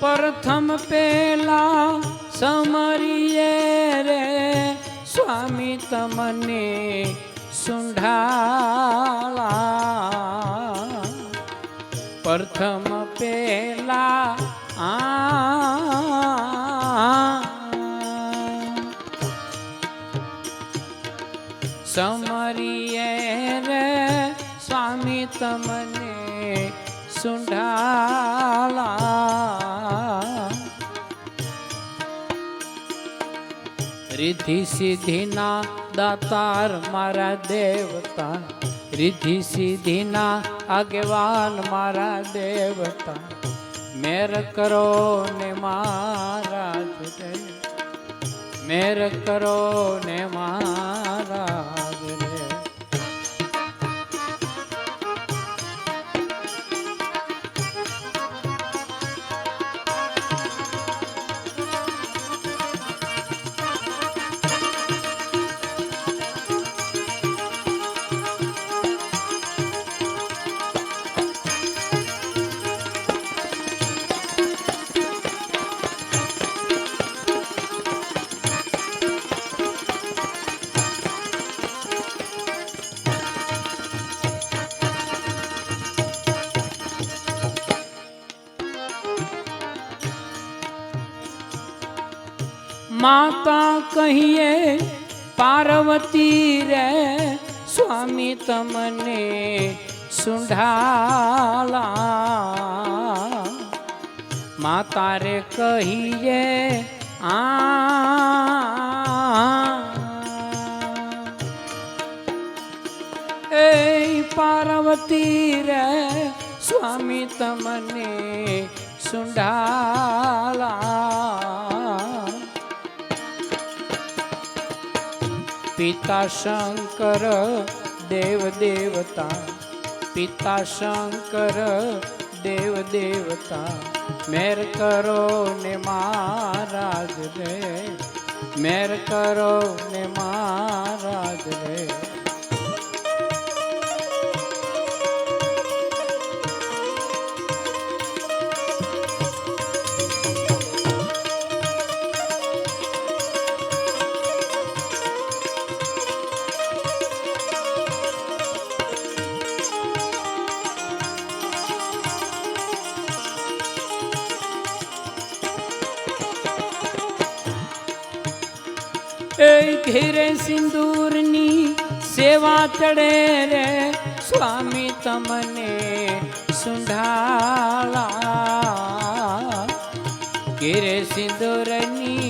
પ્રથમ પેલા સમરીએ રે સ્વામી તમને સુંઢાલા પ્રથમ પેલા સમરીએ રે સ્વામી તમને સુંઢાલા રિદ્ધિ સિદ્ધિના દાતાર મારા દેવતા રિદ્ધિ સિદ્ધિના આગેવાન મારા દેવતા મેર કરો ને મહારાજ રે મેર કરો ને મહારાજ રે માતા કહીએ પાર્વતી રે સ્વામી તમને સુંઢાલા માતા રે કહીએ એ પાર્વતી રે સ્વામી તમને સુંઢાલા પિતા શંકર દેવ દેવતા પિતા શંકર દેવ દેવતા મેર કરો ને મહારાજ રે મેર કરો ને મહારાજ રે ઘેરે સિંદૂરની સેવા ચડે રે સ્વામી તમને સુંઢાલા ઘેરે સિંદૂરની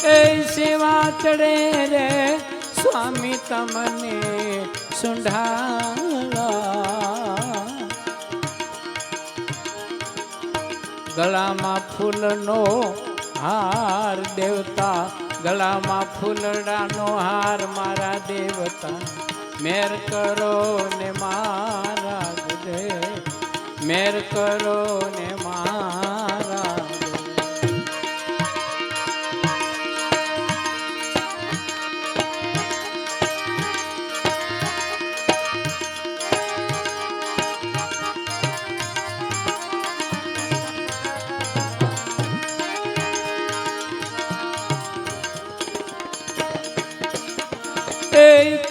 એ સેવા ચડે રે સ્વામી તમને સુંઢાલા ગળામાં ફૂલનો હાર દેવતા ગળામાં ફૂલડાનો હાર મારા દેવતા મેર કરો ને મહારાજ રે મેર કરો ને મહારાજ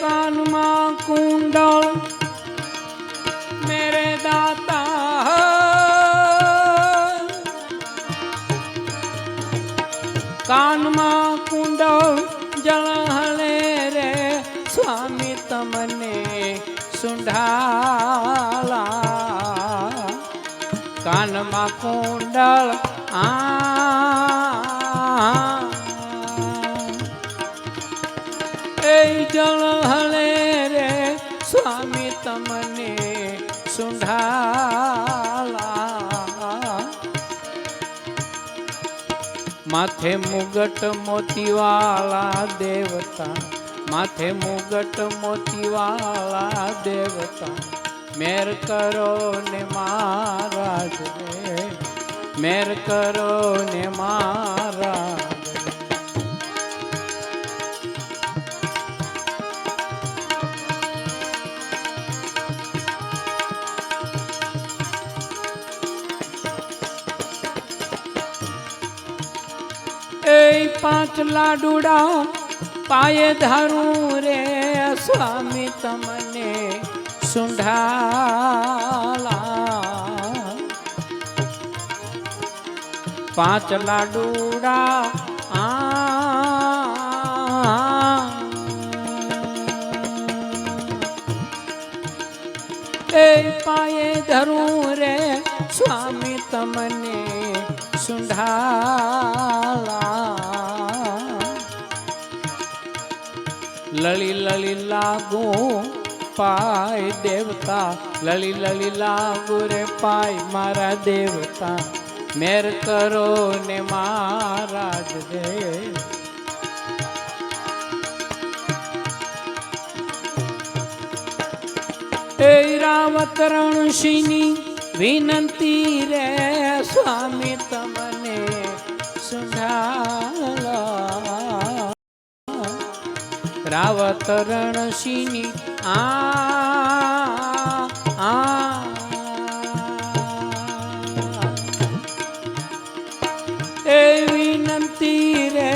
કાનમાં કુંડળ મેરે દાતા કાનમાં કુંડળ જળહલે રે સ્વામી તમને સુંઢાલા કાનમાં કુંડળ જળ હલે રે સ્વામી તમને સુંઢાલા માથે મુગટ મોતીવાલા દેવતા માથે મુગટ મોતીવાલા દેવતા મેર કરો ને મહારાજ રે મેર કરો ને મહારાજ એ પાંચ લાડુડા પાયે ધારું રે સ્વામી તમને સુંઢાલા પાંચ લાડુડા એ પાયે ધરું રે સ્વામી તમને સુંઢાલા લળી લળી લાગુ પાય દેવતા લળી લળી લાગુ રે પાય મારા દેવતા મેર કરો ને મહારાજ રે એ રાવત રણસિંહની વિનંતી રે સ્વામી તમને સુંઢાલા રાવત રણસિંહની એ વિનંતી રે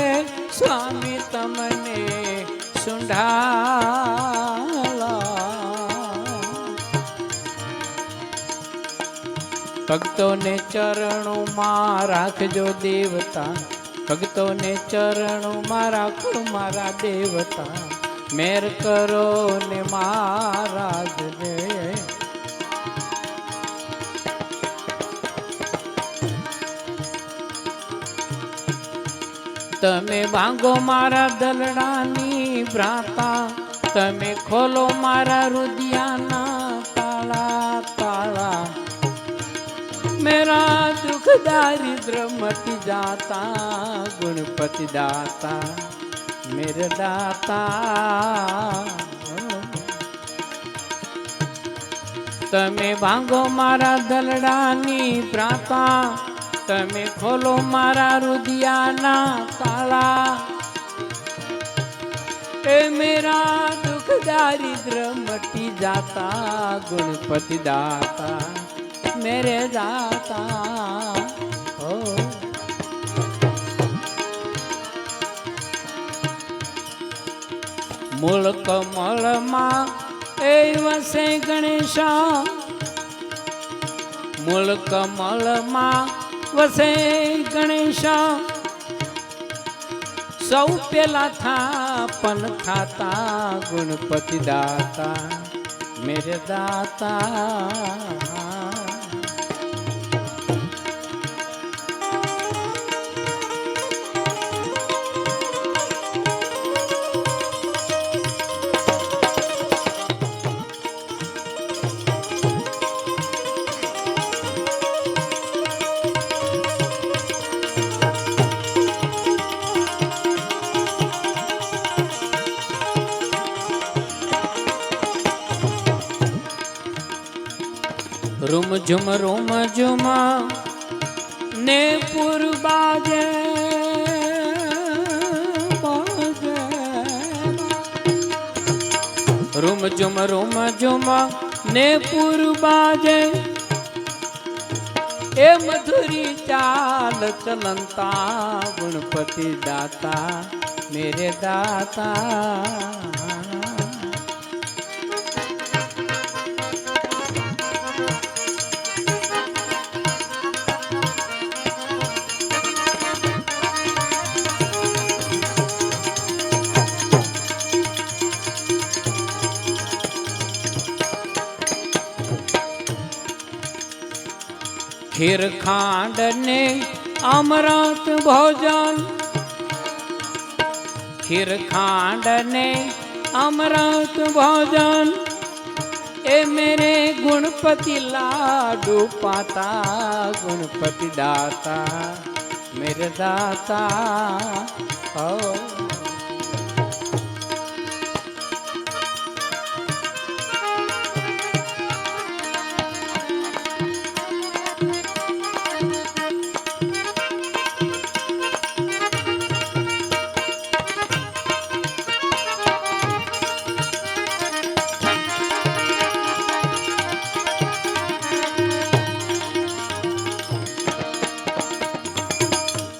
સ્વામી તમને સુંઢાલા ભક્તોને ચરણોમાં રાખજો દેવતા ભક્તોને ચરણોમાં રાખો મારા દેવતા મેર કરો ને મહારાજ રે તમે ભાંગો મારા દલડાની ભ્રાતા તમે ખોલો મારા રુદિયાના તાળા તાળા मेरा दुख दारिद्र मट जाता गुणपति दाता मेरे दाता તમે ભાંગો મારા દલડાની પ્રાતા તમે ખોલો મારા રુદિયાના તાળા એ મેરા દુખ દારિદ્ર મટી જાતા ગુણપતિ દાતા मेरे दाता ओ मूल कमल मां ए वसे गणेशा मूल कमल मां वसे गणेशा सौ पेला था पन खाता गुणपति दाता मेरे दाता રૂમ ઝુમ ને પૂર્વાજે રૂમ ઝુમ ને પૂર્વાજે એ મધુરી ચાલ ચલંતા ગુણપતિ દાતા મેરે દાતા खीर खांड ने अमृत भोजन खीर खांड ने अमृत भोजन ए मेरे गुणपति लाडू पाता गुणपति दाता मेरे दाता ओ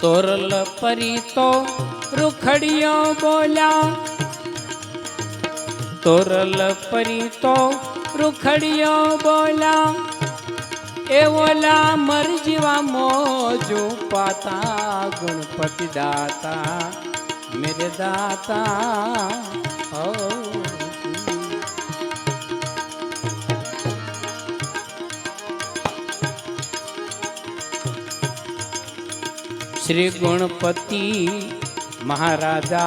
તોરલ પરી તો રૂખડિયો બોલ્યા, તોરલ પરી તો રૂખડિયો બોલ્યા, એ ઓલા મરજીવા મોજો પાતા, ગણપતિ દાતા મેરે દાતા ઓ। श्री गणपति महाराजा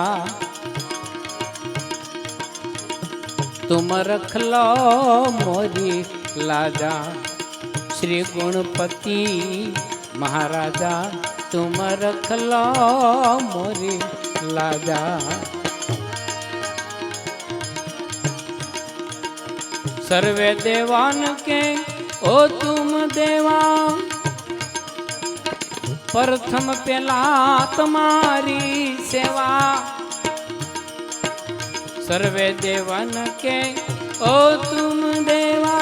तुम रख लो मोरी लाजा, श्री गणपति महाराजा तुम रख लो मोरी लाजा। सर्वे देवान के ओ तुम देवा, प्रथम पेला तुम्हारी सेवा। सर्वे देवन के ओ तुम देवा,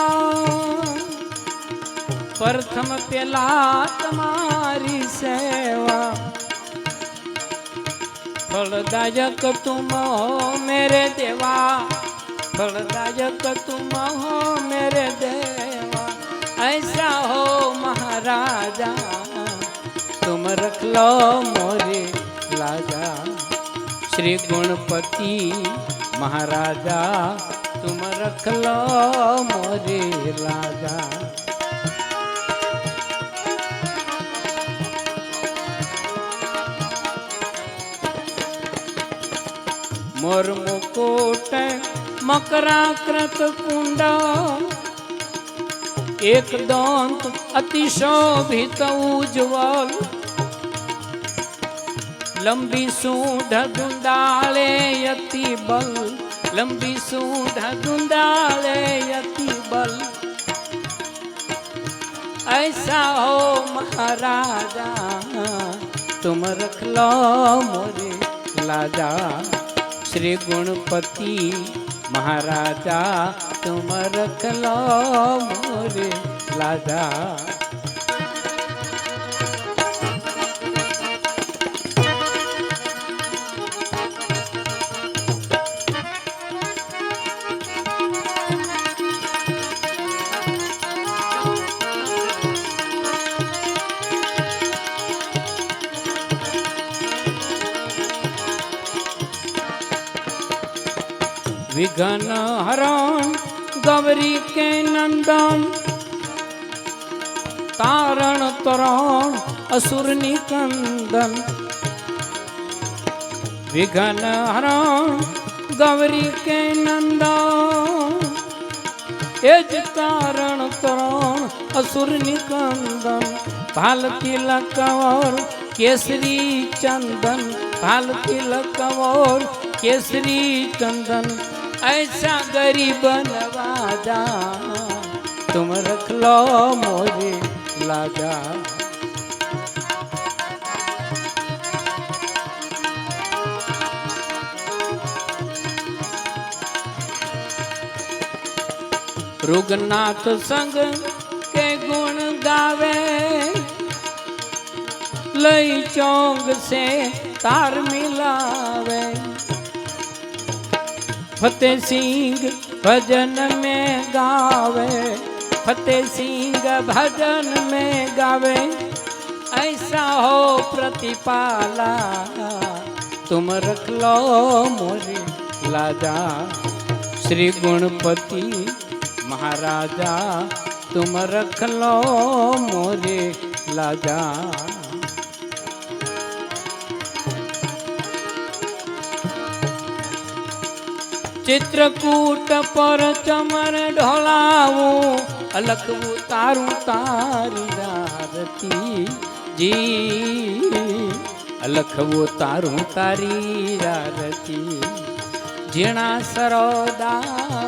प्रथम पेला तुम्हारी सेवा। फलदायक तुम हो मेरे देवा, फलदायक तुम हो मेरे देवा। ऐसा हो महाराजा तुम रख लो मोरे लाजा, श्री गणपति महाराजा तुम रख लो मोरे लाजा। मोर मुकुट मकराकृत कुंड, एक दंत अति शोभित उज्ज्वल। लंबी सूंड धुंधाले यति बल, लंबी सूंड धुंधाले यति बल। ऐसा हो महाराजा तुम रख लो मोरे लाजा, श्री गणपति महाराजा तुम रख लो मोरे लाजा। विघ्न हरण गौरी के नंदन, तारण तरण असुर निकंदन। विघ्न हरण गौरी के नंदन, एज तारण तरण असुर निकंदन। भाल तिलक और केसरी चंदन, भाल तिलक और केसरी चंदन। ऐसा गरीब नवाजा तुम रख लो मोरे लाजा। रुगनाथ संग के गुण गावे, लई चौंग से तार मिलावे। फतेह सिंह भजन में गावे, फतेह सिंह भजन में गावे। ऐसा हो प्रतिपाला तुम रख लो मोरे लाजा, श्री गणपति महाराजा तुम रख लो मोरे लाजा। चित्रकूट पर चमर ढोलाऊ, अलख उतारू तारी आरती जी, अलख उतारू तारी आरती। झीणा सरोदा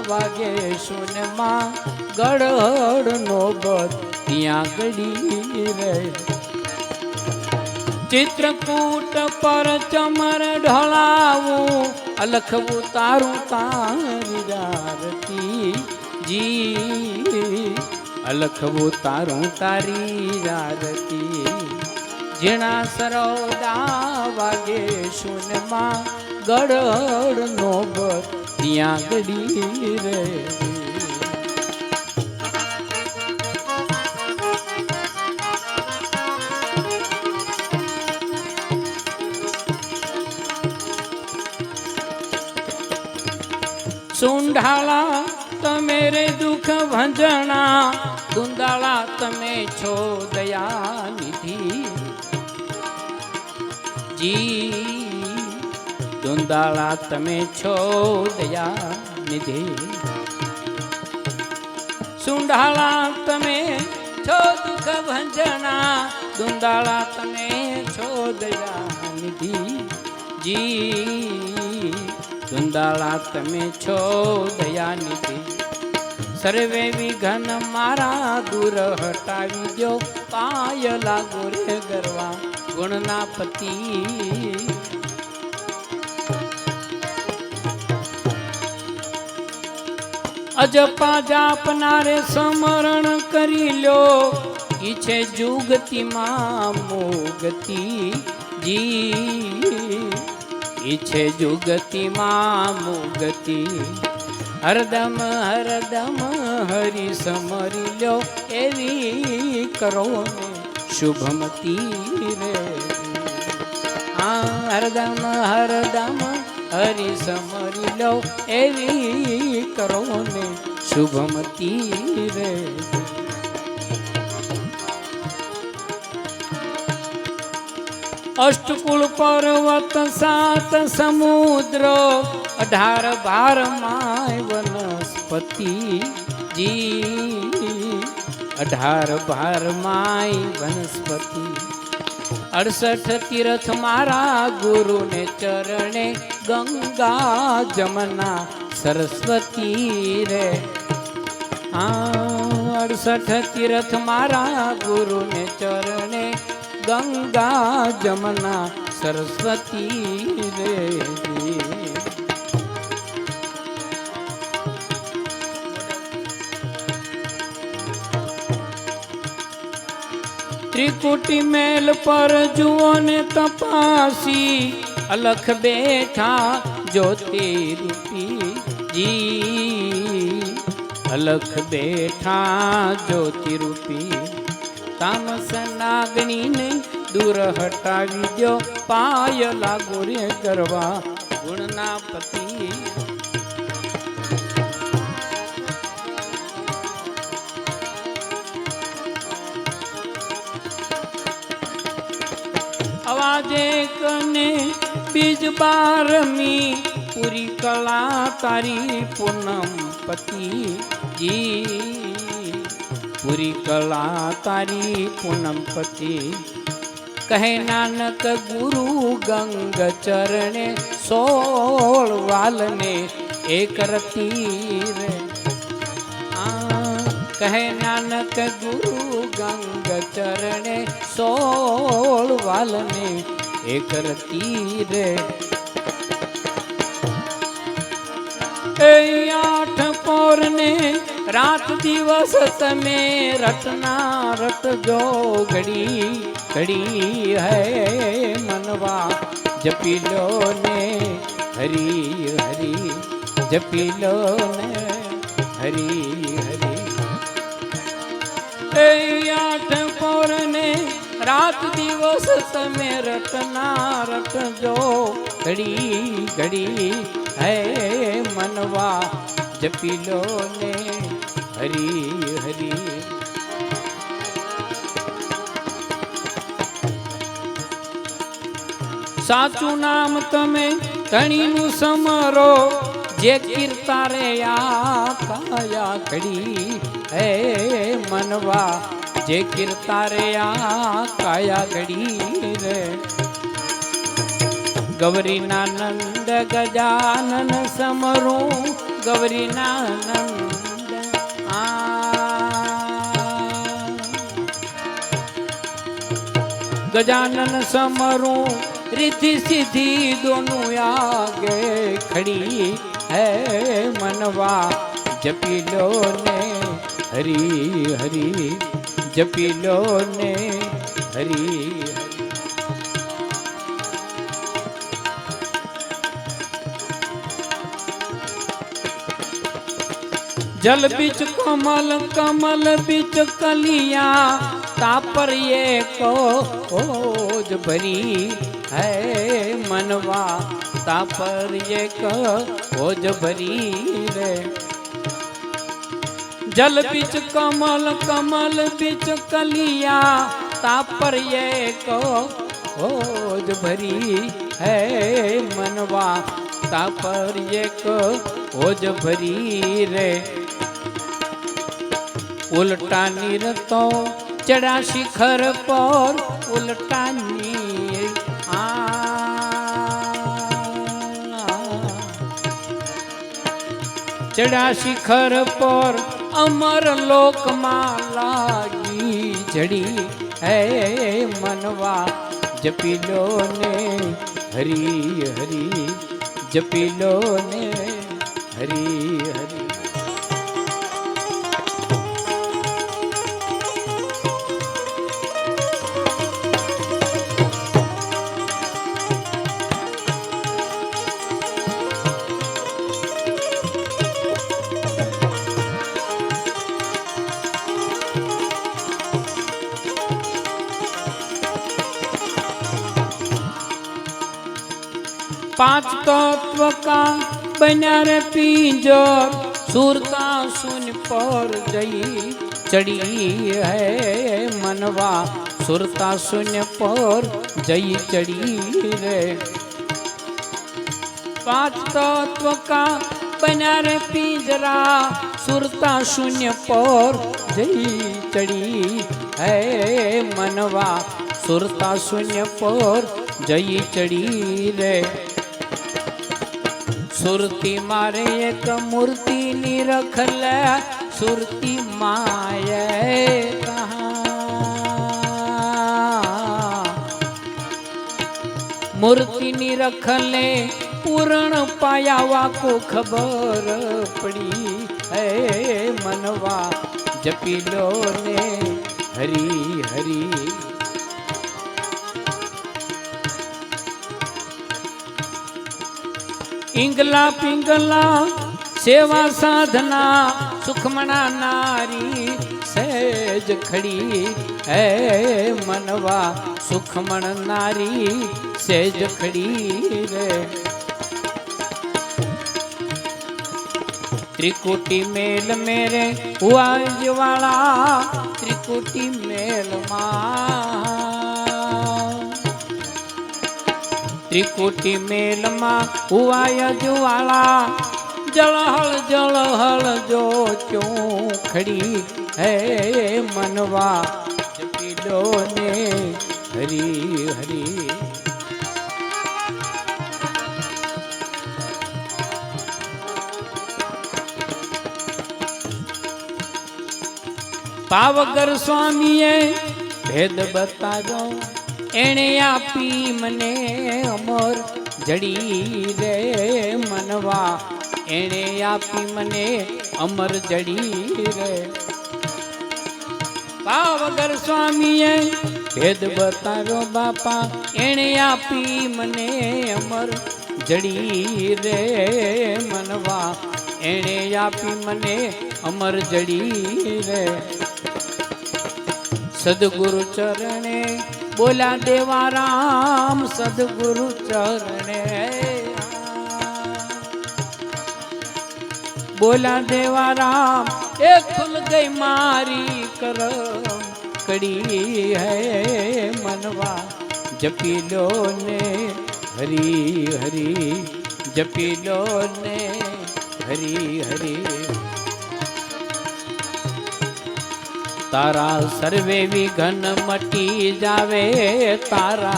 वागे सुनमा, गड़हड़ नोबत तिया गड़ी रे। चित्रकूट पर चमर ढोलाऊ, अलख उतारू तारी आरती जी, अलख उतारू तारी आरती। ઝીણા સરોદા વાગે શૂન્યમાં ગળડ નો બર ત્યાં ગડી રે સુંઢાળા તમે રે દુઃખ ભંજણા દુંદાળા તમે છો દયા નિધિ જી દુંદાળા તમે છો દયા નિધિ સુંઢાળા તમે છો દુઃખ ભંજણા દુંદાળા તમે છો દયા નિધિ જી દુંદાળા તમે છો દયાનિધિ સર્વે વિઘન મારા દૂર હટાવી દો પાય લાગો રે ગરવા ગુણના પતિ અજપા જાપનારે સમરણ કરી લ્યો ઈચ્છે જુગતિમાં મોગતિ જી ઈચ્છે જુગતિમાં મુગતિ હરદમ હરદમ હરી સમરી લ્યો એવી કરો ને શુભમતી રે હરદમ હરદમ હરી સમરી લ્યો એવી કરો ને શુભમતી રે અષ્ટકુલ પર્વત સાત સમુદ્ર 18 બાર માય વનસ્પતિ જી 18 બાર માય વનસ્પતિ 68 તીર્થ મારા ગુરુને ચરણે ગંગા જમના સરસ્વતી રે 68 તીર્થ મારા ગુરુને ચરણે ગંગા જમના સરસ્વતી રે ત્રિકુટી મેલ પર જુઓ ને તપાસી અલખ બેઠા જ્યોતિ રૂપી જી અલખ બેઠા જ્યોતિ રૂપી તામસ નાગણી ને દૂર હટાવી દો પાય લાગો રે કરવા ગુણના પતિ અવાજે કને બીજ બારમી પૂરી કલા તારી પૂનમ પતિ જી પૂરી કલા તારી પૂનમપતિ કહે નાનક ગુરુ ગંગ ચરણે 16 વાલને એક રતી રે કહે નાનક ગુરુ ગંગ ચરણે 16 વાલને એક રતી રે એ 8 પોર ને રાત દિવસ તમે રટના રટજો ઘડી ઘડી હૈ મનવા જપી લો ને હરી હરી જપી લો ને હરી હરી એ 8 પોર ને રાત દિવસ તમે રટના રટજો ઘડી ઘડી હૈ મનવા જપી લો ને હરી હરી સાચું નામ તમે ધણીનું સમરો જે કીર્તા રે આ કાયા ઘડી હે મનવા જે કીર્તા રે આ કાયા ઘડી રે ગૌરીના નંદ ગજાનન સમરું ગૌરીના નંદ ગજાનન સમરું रिद्धि सिद्धि दोनों आगे खड़ी है मनवा जपी लो ने हरी हरी जपी लो ने हरी हरी जल बीच कमल कमल बीच कलिया तापर ये को ओज भरी है मनवा तापर ये को ओज भरी रे जल बीच कमल कमल बीच कलिया तापर ये को ओज भरी है मनवा तापर ये को ओज भरी रे उल्टा नीरतो चढ़ा शिखर पर उल्टा नीर चढ़ा शिखर पर अमर लोक मालागी जड़ी है मनवा जपीलो ने हरी हरी जपीलो ने हरी हरी। 5 तत्व का बना रे पिंजर सुरता सुन पर जई चढ़ी है मनवा सुरता सुन पर जई चढ़ी रे 5 तत्व का बना रे पिंजरा सुरता शून्य पर जई चढ़ी है मनवा सुरता शून्य पर जई चढ़ी रे सुरती मारे एक मूर्ति निरख ले सुरती माये कहाँ मूर्ति निरख ले पूर्ण पायावा को खबर पड़ी है मनवा जपीलो ने हरी हरी इंगला पिंगला सेवा साधना सुखमना नारी सहज खड़ी है मनवा सुखमण नारी सहज खड़ी रे त्रिकुटी मेल मेरे हुआ ज्वाला त्रिकुटी मेल त्रिकुटी मेल माँ हुआ ज्वाला जलहल जो क्यों खड़ी है मनवा जपीलो ने हरी हरी पावगर स्वामीए भेद बतायो एणे आपी मने अमर जड़ी रे मनवा एणे आपी मने अमर जड़ी रे पावगर स्वामीए भेद बतायो बापा एणे आपी मने अमर जड़ी रे मनवा एणे आपी मने अमर जड़ी रे सदगुरु चरणे बोला देवा राम सदगुरु चरणे बोला देवा राम एक खुल गई मारी करम कड़ी है मनवा जपीलो ने हरी हरी जपीलो ने हरी हरी तारा सर्वे विघन मटी जावे तारा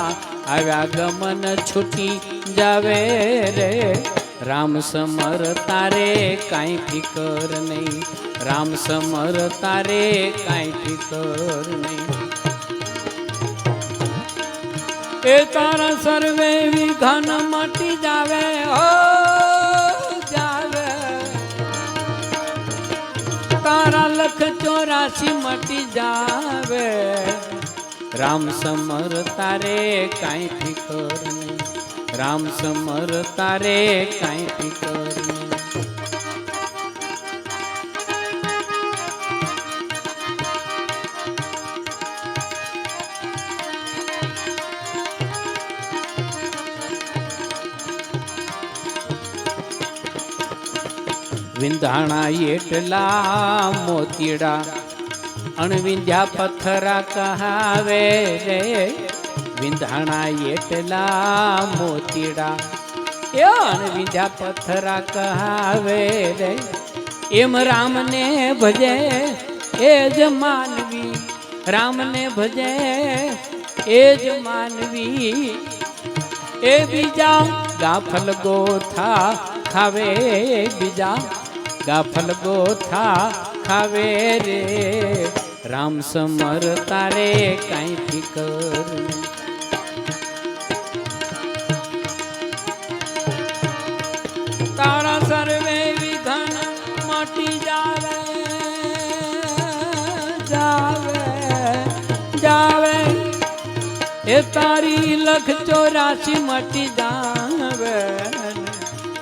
आव्या गमन छुटी जावे रे राम समर तारे काई फिकर नहीं राम समर तारे काई फिकर नहीं ए तारा सर्वे विघन मटी जावे हो तारा लख 84 मटी जावे राम समर तारे काई फिकर नहीं राम समर तारे काई फिकर नहीं વિંધાણા એટલા મોતીડા અણવિંધ્યા પથ્થરા કહાવે રે વિંધાણા એટલા મોતીડા એ અણવિંધ્યા પથ્થરા કહાવે રે એમ રામને ભજે એ જ માનવી રામને ભજે એ જ માનવી એ બીજા ગાફલ ગોથા ખાવે બીજા ગાફલ ગોથા ખાવે રે રામ સમર તારે કાંઈ ફિકર તારા સર્વે વિઘન મટી જાવે જાવે જાવે એ તારી લખ 84 મટી જાવે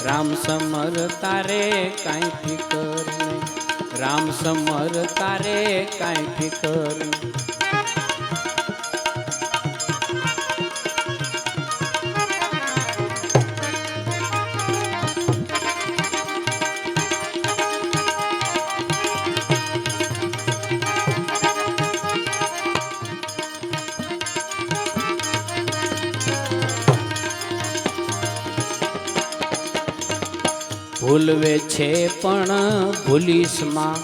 રામ સમર તારે કાંઈ ફિકર નહીં રામ સમર તારે કાંઈ ફિકર નહીં ભૂલવે છે પણ ભૂલીશમાં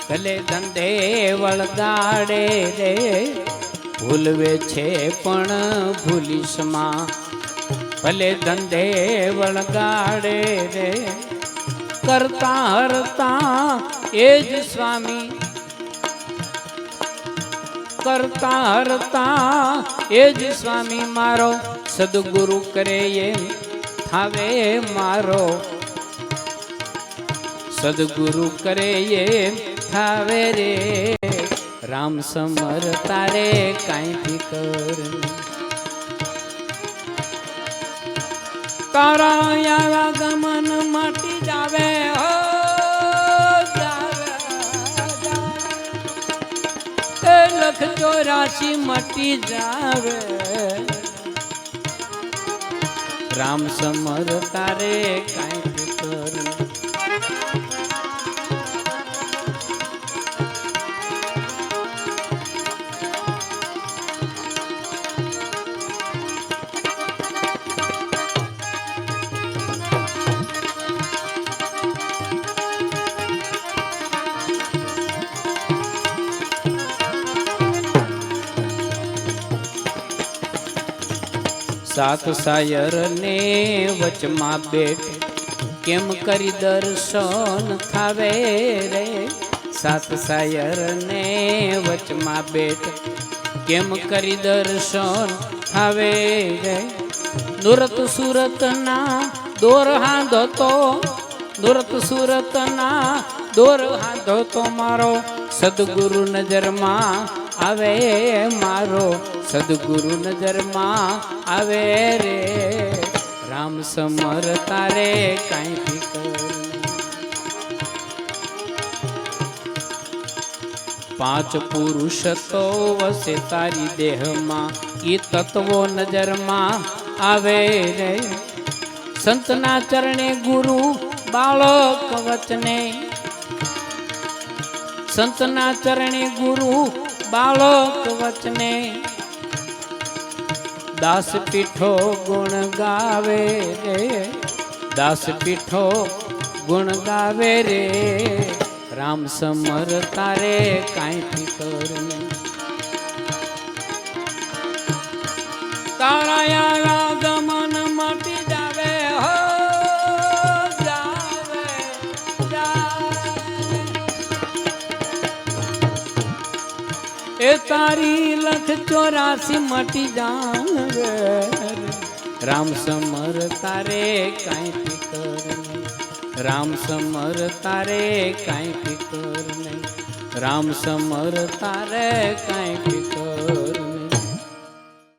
ભલે ધંધે વળગાડે રે ભૂલવે છે પણ ભૂલીશમાં ભલે ધંધે વળગાડે રે કરતા હરતા એ જ સ્વામી કરતા હરતા એ જ સ્વામી મારો સદગુરુ કરે એમ થાવે મારો સદગુરુ કરે એમ થાવે રે રામ સમર તારે કાંઈ ફિકર તારા આવા ગમન મટી જાવે હો એ લખ 84 મટી જાવે રામ સમર તારે કાંઈ ફિકર સાત સાયર ને વચમાં બેઠ કેમ કરી દર્શન થાવે રે સાત સાયર ને વચમાં બેઠ કેમ કરી દર્શન થાવે રે નુરત સુરત ના દોર હાંધો તો નુરત સુરત ના દોર હાંધો તો મારો સદગુરુ નજરમાં આવે મારો સદગુરુ નજરમાં આવે રે રામ સમર તારે કાંઈ ફિકર પાંચ પુરુષ તો વસે તારી દેહમાં ઈ તત્વો નજરમાં આવે રે સંતના ચરણે ગુરુ બાળક વચને સંતના ચરણે ગુરુ બાળક વચને દાસ પીઠો ગુણ ગાવે રે દાસ પીઠો ગુણ ગાવે રે રામ સમર તારે કાંઈ ફિકર નહીં તારા આવા ગમન મટી જાવે હો જાવે એ તારી લખ 84 મટી જાવે રામ સમર તારે કાંઈ ફિકર નહીં રામ સમર તારે કાંઈ ફિકર નહીં રામ સમર તારે કાંઈ ફિકર